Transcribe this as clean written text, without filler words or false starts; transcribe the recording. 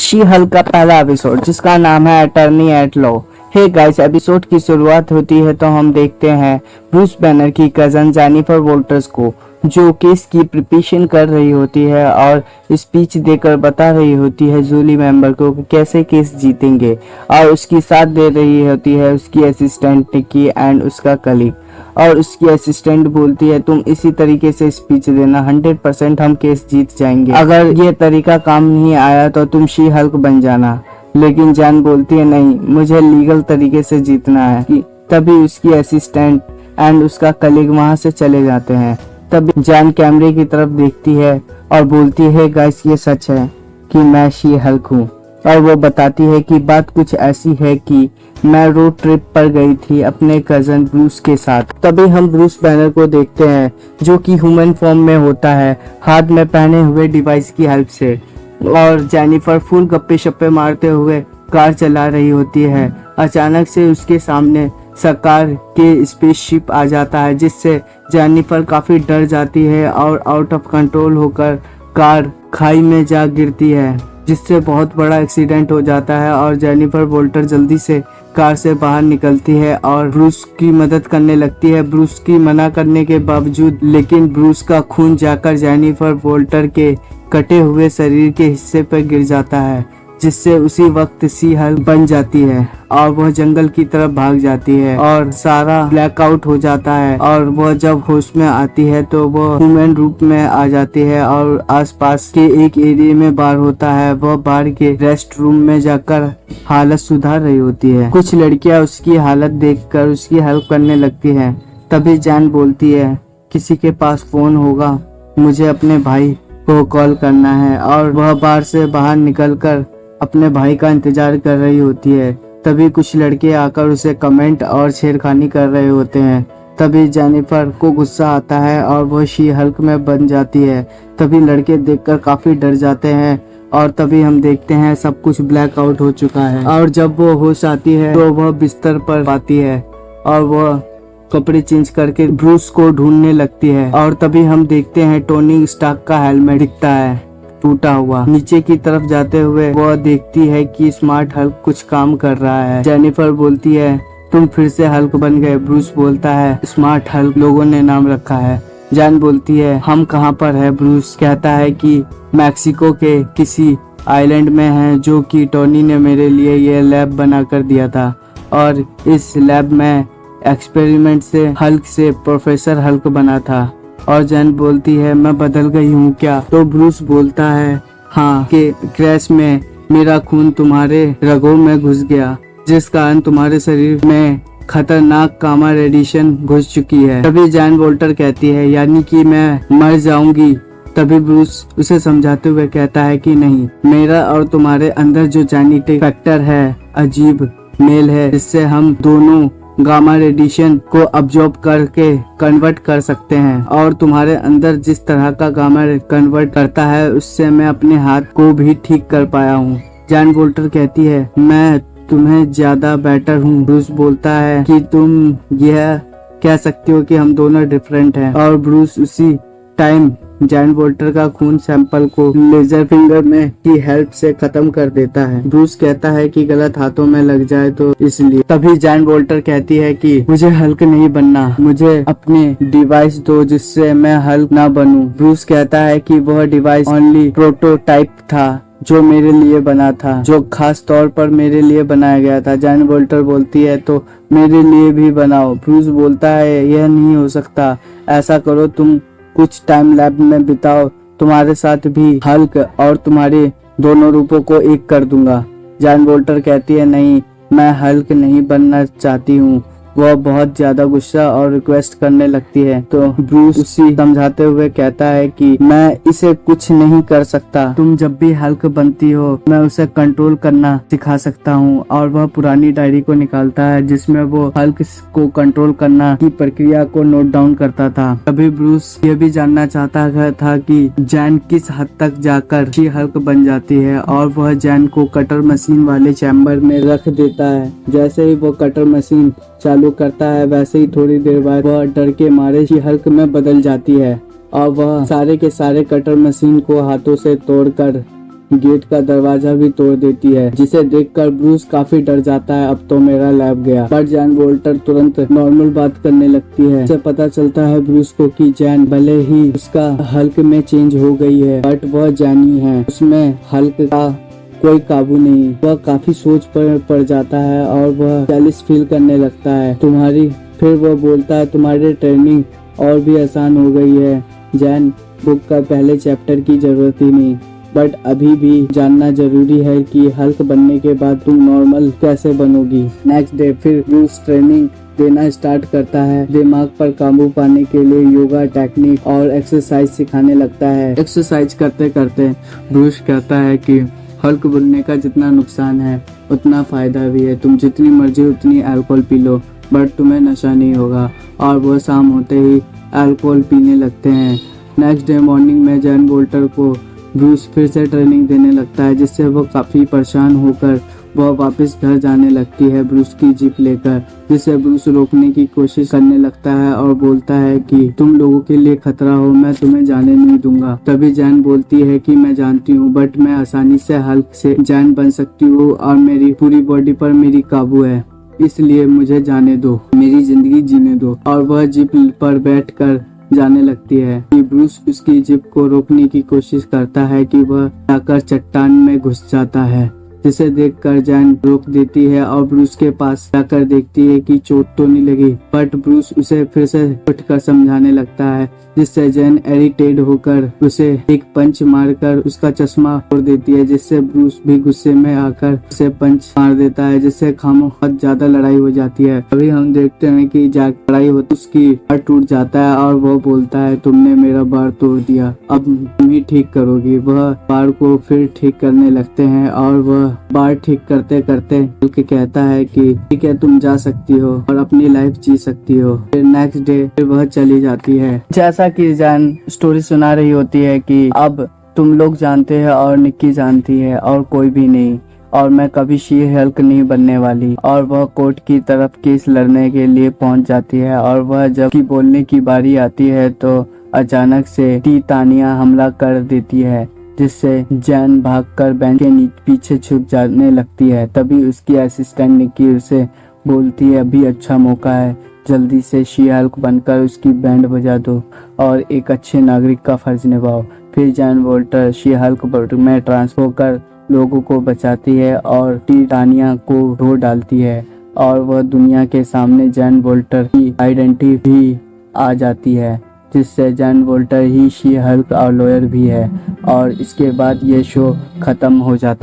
She Hulk का पहला episode जिसका नाम है attorney at law. Hey guys, episode की शुरुआत होती है तो हम देखते हैं ब्रूस बैनर की कजन जेनिफर वोल्टर्स को, जो केस की प्रिपरेशन कर रही होती है और स्पीच देकर बता रही होती है जूली मेंबर को कि कैसे केस जीतेंगे, और उसकी साथ दे रही होती है उसकी असिस्टेंट निकी एंड उसका कलीग। और उसकी असिस्टेंट बोलती है तुम इसी तरीके से स्पीच देना, 100% हम केस जीत जाएंगे। अगर ये तरीका काम नहीं आया तो तुम शी हल्क बन जाना। लेकिन जैन बोलती है नहीं, मुझे लीगल तरीके से जीतना है। तभी उसकी असिस्टेंट एंड उसका कलीग वहां से चले जाते हैं। तभी जैन कैमरे की तरफ देखती है और बोलती है गाइस, ये सच है कि मैं शी हल्क हूँ। और वो बताती है कि बात कुछ ऐसी है कि मैं रोड ट्रिप पर गई थी अपने कजन ब्रूस के साथ। तभी हम ब्रूस बैनर को देखते हैं जो कि ह्यूमन फॉर्म में होता है, हाथ में पहने हुए डिवाइस की हेल्प से। और जेनिफर फुल गप्पे शप्पे मारते हुए कार चला रही होती है। अचानक से उसके सामने सरकार के स्पेसशिप आ जाता है, जिससे जेनिफर काफी डर जाती है और आउट ऑफ कंट्रोल होकर कार खाई में जा गिरती है, जिससे बहुत बड़ा एक्सीडेंट हो जाता है। और जेनिफर वोल्टर जल्दी से कार से बाहर निकलती है और ब्रूस की मदद करने लगती है, ब्रूस की मना करने के बावजूद। लेकिन ब्रूस का खून जाकर जेनिफर वोल्टर के कटे हुए शरीर के हिस्से पर गिर जाता है, जिससे उसी वक्त शी हल्क बन जाती है और वह जंगल की तरफ भाग जाती है और सारा ब्लैकआउट हो जाता है। और वह जब होश में आती है तो वह ह्यूमन रूप में आ जाती है और आसपास के एक एरिया में बार होता है। वह बार के रेस्ट रूम में जाकर हालत सुधार रही होती है। कुछ लड़कियां उसकी हालत देखकर उसकी हेल्प करने लगती है। तभी जैन बोलती है किसी के पास फोन होगा, मुझे अपने भाई को कॉल करना है। और वह बार से बाहर निकलकर अपने भाई का इंतजार कर रही होती है। तभी कुछ लड़के आकर उसे कमेंट और छेड़खानी कर रहे होते हैं। तभी जेनिफर को गुस्सा आता है और वह शी हल्क में बन जाती है। तभी लड़के देखकर काफी डर जाते हैं और तभी हम देखते हैं सब कुछ ब्लैक आउट हो चुका है। और जब वो होश आती है तो वह बिस्तर पर आती है और वह कपड़े चेंज करके ब्रूस को ढूंढने लगती है। और तभी हम देखते हैं टोनी स्टार्क का हेलमेट दिखता है टूटा हुआ। नीचे की तरफ जाते हुए वह देखती है कि स्मार्ट हल्क कुछ काम कर रहा है। जेनिफर बोलती है तुम फिर से हल्क बन गए। ब्रूस बोलता है स्मार्ट हल्क लोगों ने नाम रखा है। जैन बोलती है हम कहाँ पर है। ब्रूस कहता है कि मैक्सिको के किसी आइलैंड में है, जो कि टोनी ने मेरे लिए ये लैब बना कर दिया था और इस लैब में एक्सपेरिमेंट से हल्क से प्रोफेसर हल्क बना था। और जैन बोलती है मैं बदल गई हूँ क्या। तो ब्रूस बोलता है हाँ, कि क्रैश में मेरा खून तुम्हारे रगों में घुस गया, जिस कारण तुम्हारे शरीर में खतरनाक गामा रेडिएशन घुस चुकी है। तभी जैन वोल्टर कहती है यानी कि मैं मर जाऊंगी। तभी ब्रूस उसे समझाते हुए कहता है कि नहीं, मेरा और तुम्हारे अंदर जो जेनेटिक फैक्टर है अजीब मेल है, जिससे हम दोनों गामा रेडिएशन को अब्जॉर्ब करके कन्वर्ट कर सकते हैं। और तुम्हारे अंदर जिस तरह का गामा कन्वर्ट करता है उससे मैं अपने हाथ को भी ठीक कर पाया हूँ। जैन वोल्टर कहती है मैं तुम्हें ज्यादा बेटर हूँ। ब्रूस बोलता है कि तुम यह कह सकते हो कि हम दोनों डिफरेंट हैं। और ब्रूस उसी टाइम जैन वोल्टर का खून सैंपल को लेजर फिंगर में की हेल्प से खत्म कर देता है। ब्रूस कहता है कि गलत हाथों में लग जाए तो इसलिए। तभी जैन वोल्टर कहती है कि मुझे हल्क नहीं बनना, मुझे अपने डिवाइस दो जिससे मैं हल्क ना बनूं। ब्रूस कहता है कि वह डिवाइस ओनली प्रोटोटाइप था जो मेरे लिए बना था, जो खास तौर पर मेरे लिए बनाया गया था। जैन वोल्टर बोलती है तो मेरे लिए भी बनाओ। ब्रूस बोलता है यह नहीं हो सकता, ऐसा करो तुम कुछ टाइम लैब में बिताओ, तुम्हारे साथ भी हल्क और तुम्हारे दोनों रूपों को एक कर दूंगा। जैन वोल्टर कहती है नहीं, मैं हल्क नहीं बनना चाहती हूँ। वह बहुत ज्यादा गुस्सा और रिक्वेस्ट करने लगती है। तो ब्रूस उसी समझाते हुए कहता है कि मैं इसे कुछ नहीं कर सकता, तुम जब भी हल्क बनती हो मैं उसे कंट्रोल करना सिखा सकता हूँ। और वह पुरानी डायरी को निकालता है जिसमें वो हल्क को कंट्रोल करना की प्रक्रिया को नोट डाउन करता था। तभी ब्रूस ये भी जानना चाहता था कि जैन किस हद तक जाकर शी हल्क बन जाती है। और वह जैन को कटर मशीन वाले चैम्बर में रख देता है। जैसे ही वो कटर मशीन चालू करता है वैसे ही थोड़ी देर बाद वह डर के मारे शी हल्क में बदल जाती है और वह सारे के सारे कटर मशीन को हाथों से तोड़कर गेट का दरवाजा भी तोड़ देती है, जिसे देखकर ब्रूस काफी डर जाता है। अब तो मेरा लैब गया। पर जैन वोल्टर तुरंत नॉर्मल बात करने लगती है। इससे पता चलता है ब्रूस को कि जैन भले ही उसका हल्क में चेंज हो गई है, बट वह जैनी है। उसमें हल्क का कोई काबू नहीं। वह काफी सोच पर पड़ जाता है और वह जेलिस फील करने लगता है। फिर वह बोलता है तुम्हारी ट्रेनिंग और भी आसान हो गई है। जैन बुक का पहले चैप्टर की जरूरत ही नहीं, बट अभी भी जानना जरूरी है कि हल्क बनने के बाद तुम नॉर्मल कैसे बनोगी। नेक्स्ट डे फिर ब्रूस ट्रेनिंग देना स्टार्ट करता है। दिमाग पर काबू पाने के लिए योगा टेक्निक और एक्सरसाइज सिखाने लगता है। एक्सरसाइज करते करते ब्रूस कहता है कि हल्क बनने का जितना नुकसान है उतना फायदा भी है। तुम जितनी मर्जी उतनी अल्कोहल पी लो, बट तुम्हें नशा नहीं होगा। और वह शाम होते ही अल्कोहल पीने लगते हैं। नेक्स्ट डे मॉर्निंग में जैन वोल्टर को ब्रूस फिर से ट्रेनिंग देने लगता है, जिससे वह काफी परेशान होकर वह वापस घर जाने लगती है ब्रूस की जीप लेकर, जिसे ब्रूस रोकने की कोशिश करने लगता है और बोलता है कि तुम लोगों के लिए खतरा हो, मैं तुम्हें जाने नहीं दूंगा। तभी जैन बोलती है कि मैं जानती हूँ, बट मैं आसानी से हल्क से जैन बन सकती हूँ और मेरी पूरी बॉडी पर मेरी काबू है, इसलिए मुझे जाने दो, मेरी जिंदगी जीने दो। और वह जीप पर बैठकर जाने लगती है कि ब्रूस उसकी जीप को रोकने की कोशिश करता है कि वह जाकर चट्टान में घुस जाता है, जिसे देखकर जैन रोक देती है और ब्रूस के पास जाकर देखती है कि चोट तो नहीं लगी। बट ब्रूस उसे फिर से उठकर समझाने लगता है, जिससे जैन इरिटेट होकर उसे एक पंच मारकर उसका चश्मा फोड़ देती है, जिससे ब्रूस भी गुस्से में आकर उसे पंच मार देता है, जिससे बहुत ज्यादा लड़ाई हो जाती है। अभी हम देखते हैं कि जब लड़ाई होती उसकी बार टूट जाता है और वह बोलता है तुमने मेरा बार तोड़ दिया, अब तुम ही ठीक करोगी। वह बार को फिर ठीक करने लगते हैं और वह बार ठीक करते करते हल्क कहता है कि ठीक है तुम जा सकती हो और अपनी लाइफ जी सकती हो। फिर नेक्स्ट डे फिर वह चली जाती है। जैसा कि जैन स्टोरी सुना रही होती है कि अब तुम लोग जानते हैं और निक्की जानती है और कोई भी नहीं, और मैं कभी शी हल्क नहीं बनने वाली। और वह कोर्ट की तरफ केस लड़ने के लिए पहुंच जाती है और वह जब की बोलने की बारी आती है तो अचानक से तानिया हमला कर देती है, जिससे जैन भागकर बेंच के पीछे छुप जाने लगती है। तभी उसकी असिस्टेंट निक्की उसे बोलती है अभी अच्छा मौका है, जल्दी से शी हल्क बनकर उसकी बैंड बजा दो और एक अच्छे नागरिक का फर्ज निभाओ। फिर जैन वोल्टर शी हल्क में ट्रांसफर कर लोगों को बचाती है और तानिया को ढो डालती है और वह दुनिया के सामने जैन वोल्टर की आइडेंटिटी भी आ जाती है, जिससे Jain Walter he she Hulk और लॉयर भी है। और इसके बाद ये शो खत्म हो जाता है।